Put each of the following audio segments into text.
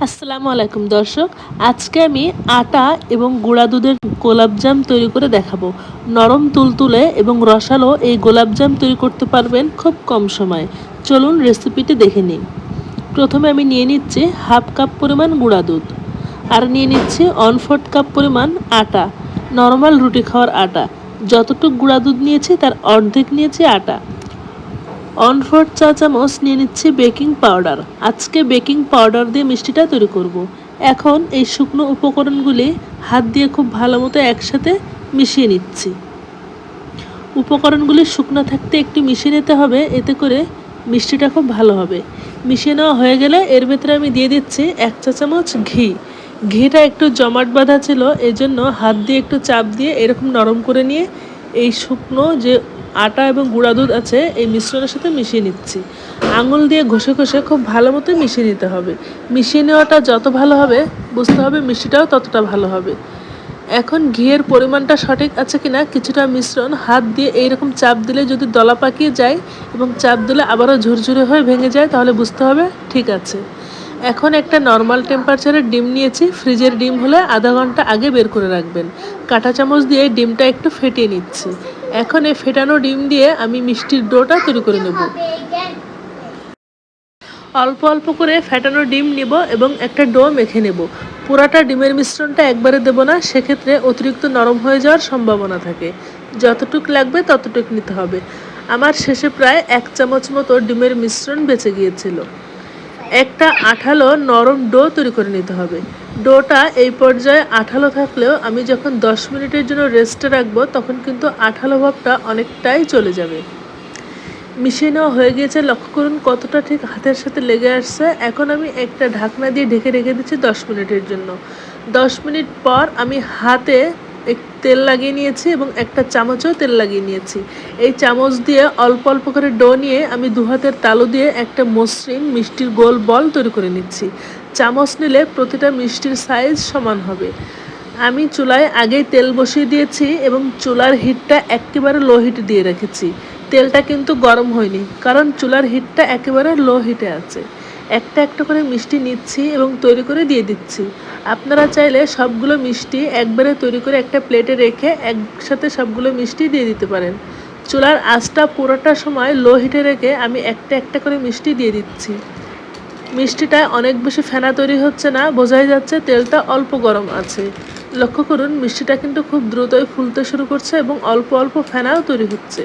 আসসালামু আলাইকুম দর্শক, আজকে আমি আটা এবং গুঁড়া দুধের গোলাপজাম তৈরি করে দেখাবো। নরম তুলতুলে এবং রসালো এই গোলাপজাম তৈরি করতে পারবেন খুব কম সময়ে। চলুন রেসিপিটি দেখে নিন। প্রথমে আমি নিয়ে নিচ্ছি হাফ কাপ পরিমাণ গুঁড়া দুধ, আর নিয়ে নিচ্ছি 1/4 কাপ পরিমাণ আটা, নর্মাল রুটি খাওয়ার আটা। যতটুকু গুঁড়া দুধ নিয়েছি তার অর্ধেক নিয়েছি আটা। 1/4 চা চামচ নিয়ে নিচ্ছি বেকিং পাউডার। আজকে বেকিং পাউডার দিয়ে মিষ্টিটা তৈরি করব। এখন এই শুকনো উপকরণগুলি হাত দিয়ে খুব ভালো মতো একসাথে মিশিয়ে নিচ্ছি। উপকরণগুলি শুকনো থাকতে একটু মিশিয়ে নিতে হবে, এতে করে মিষ্টিটা খুব ভালো হবে। মিশিয়ে নেওয়া হয়ে গেলে এর ভেতরে আমি দিয়ে দিচ্ছি 1 চা চামচ ঘি। ঘিটা একটু জমাট বাঁধা ছিল, এজন্য হাত দিয়ে একটু চাপ দিয়ে এরকম নরম করে নিয়ে এই শুকনো যে আটা এবং গুঁড়া দুধ আছে এই মিশ্রণের সাথে মিশিয়ে নিচ্ছি। আঙুল দিয়ে ঘষে ঘষে খুব ভালো মতো মিশিয়ে নিতে হবে। মিশিয়ে নেওয়াটা যত ভালো হবে বুঝতে হবে মিষ্টিটাও ততটা ভালো হবে। এখন ঘিয়ের পরিমাণটা সঠিক আছে কিনা কিছুটা মিশ্রণ হাত দিয়ে এইরকম চাপ দিলে যদি দলা পাকিয়ে যায় এবং চাপ দিলে আবারও ঝুরঝুরে হয়ে ভেঙে যায় তাহলে বুঝতে হবে ঠিক আছে। এখন একটা নর্মাল টেম্পারেচারের ডিম নিয়েছি। ফ্রিজের ডিম হলে আধা ঘন্টা আগে বের করে রাখবেন। কাঁটা চামচ দিয়ে ডিমটা একটু ফেটিয়ে নিচ্ছি। এখন এই ফেটানো ডিম দিয়ে আমি মিষ্টির ডোটা তৈরি করে নেব। অল্প অল্প করে ফেটানো ডিম নিব এবং একটা ডো মেখে নেব। পুরাটা ডিমের মিশ্রণটা একবারে দেব না, সেক্ষেত্রে অতিরিক্ত নরম হয়ে যাওয়ার সম্ভাবনা থাকে। যতটুক লাগবে ততটুক নিতে হবে। আমার শেষে প্রায় 1 চামচ মতো ডিমের মিশ্রণ বেঁচে গিয়েছিল। একটা আঠালো নরম ডো তৈরি করে নিতে হবে। ডোটা এই পর্যায়ে আঠালো থাকলেও আমি যখন 10 মিনিটের জন্য রেস্টে রাখবো তখন কিন্তু আঠালো ভাবটা অনেকটাই চলে যাবে। মিশিয়ে নেওয়া হয়ে গিয়েছে, লক্ষ্য করুন কতটা ঠিক হাতের সাথে লেগে আসছে। এখন আমি একটা ঢাকনা দিয়ে ঢেকে রেখে দিচ্ছি 10 মিনিটের জন্য। 10 মিনিট পর আমি হাতে তেল লাগিয়ে নিয়েছি এবং একটা চামচও তেল লাগিয়ে নিয়েছি। এই চামচ দিয়ে অল্প অল্প করে ডো নিয়ে আমি 2 হাতের তালু দিয়ে একটা মসৃণ মিষ্টির গোল বল তৈরি করে নিচ্ছি। চামচ নিলে প্রতিটা মিষ্টির সাইজ সমান হবে। আমি চুলায় আগেই তেল বসিয়ে দিয়েছি এবং চুলার হিটটা একেবারে লো হিটে দিয়ে রেখেছি। তেলটা কিন্তু গরম হয়নি, কারণ চুলার হিটটা একেবারে লো হিটে আছে। একটা একটা করে মিষ্টি নিচ্ছি এবং তৈরি করে দিয়ে দিচ্ছি। আপনারা চাইলে সবগুলো মিষ্টি একবারে তৈরি করে একটা প্লেটে রেখে একসাথে সবগুলো মিষ্টি দিয়ে দিতে পারেন। চুলার আঁচটা পুরোটা সময় লো হিটে রেখে আমি একটা একটা করে মিষ্টি দিয়ে দিচ্ছি। মিষ্টিটা অনেক বেশি ফেনা তৈরি হচ্ছে না, বোঝাই যাচ্ছে তেলটা অল্প গরম আছে। লক্ষ্য করুন মিষ্টিটা কিন্তু খুব দ্রুতই ফুলতে শুরু করছে এবং অল্প অল্প ফেনাও তৈরি হচ্ছে।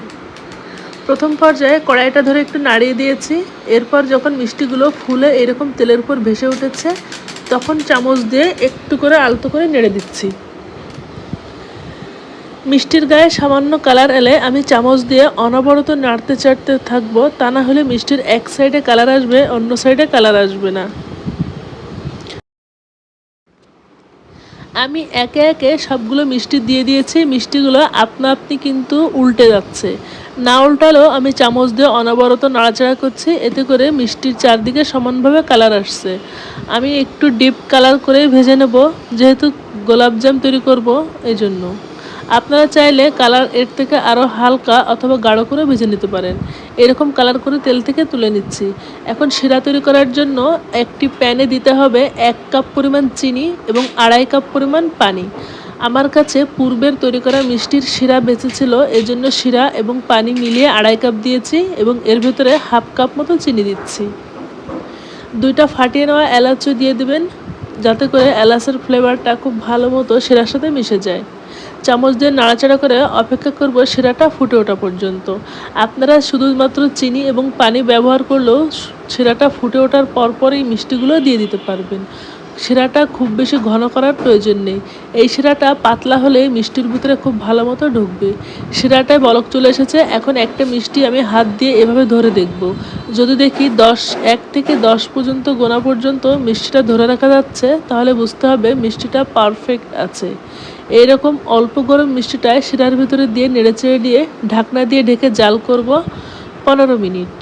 প্রথম পর্যায়ে কড়াইটা ধরে একটু নাড়িয়ে দিয়েছি। এরপর যখন মিষ্টিগুলো ফুলে এরকম তেলের উপর ভেসে উঠেছে তখন চামচ দিয়ে একটু করে আলতো করে নেড়ে দিচ্ছি। মিষ্টির গায়ে সামান্য কালার এলে আমি চামচ দিয়ে অনবরত নাড়তে চাড়তে থাকবো, তা না হলে মিষ্টির এক সাইডে কালার আসবে, অন্য সাইডে কালার আসবে না। আমি একে একে সবগুলো মিষ্টি দিয়ে দিয়েছি। মিষ্টিগুলো আপনা আপনি কিন্তু উল্টে যাচ্ছে। না উল্টালেও আমি চামচ দিয়ে অনবরত নাড়াচাড়া করছি, এতে করে মিষ্টির চারদিকে সমানভাবে কালার আসছে। আমি একটু ডিপ কালার করে ভেজে নেব, যেহেতু গোলাপজাম তৈরি করব এই জন্য। আপনারা চাইলে কালার এর থেকে আরও হালকা অথবা গাঢ় করে ভেজে নিতে পারেন। এরকম কালার করে তেল থেকে তুলে নিচ্ছি। এখন শিরা তৈরি করার জন্য একটি প্যানে দিতে হবে 1 কাপ পরিমাণ চিনি এবং 2.5 কাপ পরিমাণ পানি। আমার কাছে পূর্বের তৈরি করা মিষ্টির শিরা বেঁচে ছিল, এজন্য শিরা এবং পানি মিলিয়ে 2.5 কাপ দিয়েছি এবং এর ভেতরে হাফ কাপ মতো চিনি দিচ্ছি। 2টা ফাটিয়ে নেওয়া এলাচও দিয়ে দেবেন, যাতে করে এলাচের ফ্লেভারটা খুব ভালো মতো শিরার সাথে মিশে যায়। চামচ দিয়ে নাড়াচাড়া করে অপেক্ষা করব শিরাটা ফুটে ওঠা পর্যন্ত। আপনারা শুধুমাত্র চিনি এবং পানি ব্যবহার করলেও শিরাটা ফুটে ওঠার পরপরই মিষ্টিগুলো দিয়ে দিতে পারবেন। শিরাটা খুব বেশি ঘন করার প্রয়োজন নেই। এই শিরাটা পাতলা হলে মিষ্টির ভিতরে খুব ভালো মতো ঢুকবে। শিরাটায় বলক চলে এসেছে। এখন একটা মিষ্টি আমি হাত দিয়ে এভাবে ধরে দেখব। যদি দেখি 1 থেকে 10 পর্যন্ত গোনা পর্যন্ত মিষ্টিটা ধরে রাখা যাচ্ছে, তাহলে বুঝতে হবে মিষ্টিটা পারফেক্ট আছে। এইরকম অল্প গরম মিষ্টিটায় শিরার ভিতরে দিয়ে নেড়েচেড়ে দিয়ে ঢাকনা দিয়ে ঢেকে জাল করব 15 মিনিট।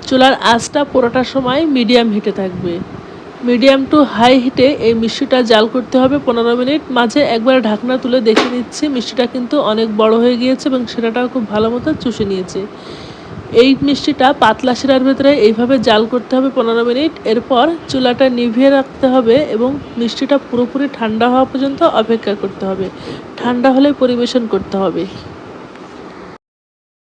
চুলার আঁচটা পুরোটা সময় মিডিয়াম হিটে থাকবে। মিডিয়াম টু হাই হিটে এই মিষ্টিটা জাল করতে হবে 15 মিনিট। মাঝে একবার ঢাকনা তুলে দেখে নিচ্ছি, মিষ্টিটা কিন্তু অনেক বড় হয়ে গিয়েছে এবং শিরাটাও খুব ভালো মতো চুষে নিয়েছে। এই মিষ্টিটা পাতলা শিরার ভেতরে এইভাবে জাল করতে হবে 15 মিনিট। এরপর চুলাটা নিভিয়ে রাখতে হবে এবং মিষ্টিটা পুরোপুরি ঠান্ডা হওয়া পর্যন্ত অপেক্ষা করতে হবে। ঠান্ডা হলে পরিবেশন করতে হবে।